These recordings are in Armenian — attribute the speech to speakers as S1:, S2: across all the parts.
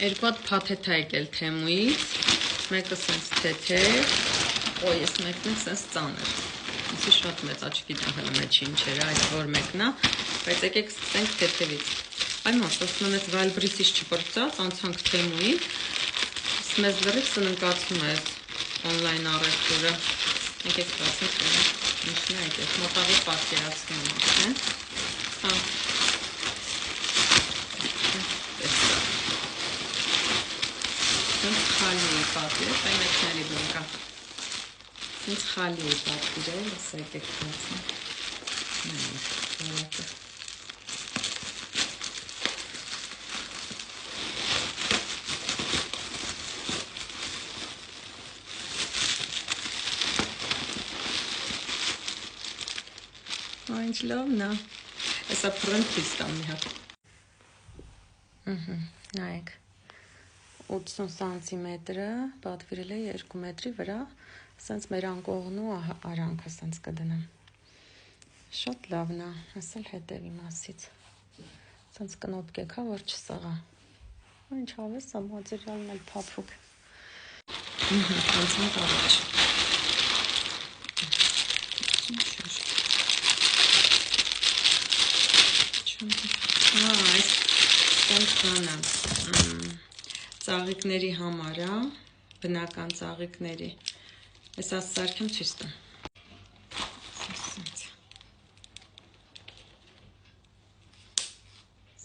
S1: Երկու հատ փաթեթ է եկել Թեմուից, մեկը սենց թեթև, ես մեկն է սենց ծանր, իսի շատ մեծ աչկիդեմ հլը մեջ ինչ էր, այդ որ մեկն է, բայց եկեք սկսենք թեթևից, այ մոս, ասում եմ ես վայլբրիսից չպրծած, անցանք Թեմուի, մեզ լրիվ սննկացում է օնլայն առևտուրը, եկեք ստացենք ինչն է այդ մոտավի պատկերացնում եմ, խալի էի պատիրել, այ մեկների բնկա, ինձ խալի էի պատիրել, ես եկեք տացում, ինչ լավն է, եսա պրնտից տամ մի հատ, նայեք, 80 սանտիմետրը պատվիրել է 2 մետրի վրա, սենց մեր անկողնու արանքը սենց կդնեմ, շատ լավն է, ասել հետևի մասից, սենց կնոպկեք հա, որ չսաղա, ինչ հավես է, մատերիալն էլ պապուկ, անցանք առաջ, այս կոնքանը ծաղիկների համար է, բնական ծաղիկների, ես ասարքեմ ցույց տամ,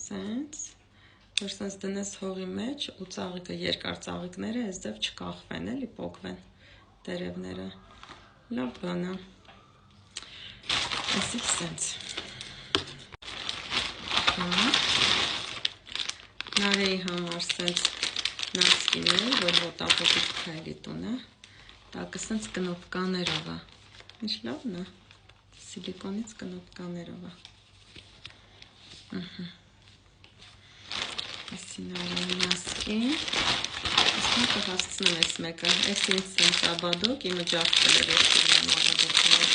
S1: սենց, որ սենց դնես հողի մեջ ու ծաղիկը երկար ծաղիկները ես ձև չկախվեն, էլի պոկվեն տերևները, լավ բան է, այսիք սենց, Նարեի համար սենց նասկիներ, որ ոտապոտից քայլի տունը, տակը սենց կնոպկաներով է, ինչ լավն է, սիլիկոնից կնոպկաներով է, եսի նարեի նասկին, ես մեկը հասցնեմ ես մեկը, ես ինձ սենց աբադոկ, իմը ջախտել էր ես իրնեմ աբադոկները,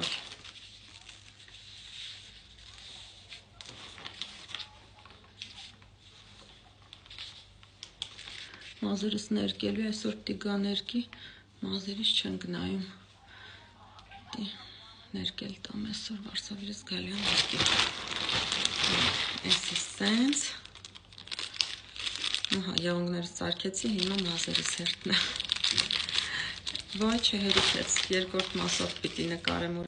S1: օր, մազերս ներկելու այսօր տիգա ներկի, մազերիս չենք նայում, ներկել տամ այսօր վարսավիրս գալյան ներկի, այսի սենց, եղունգներս ծարկեցի, հիմա մազերս հերտնա, վայ չհերիքեց, երկորդ մասով պիտի նկարեմ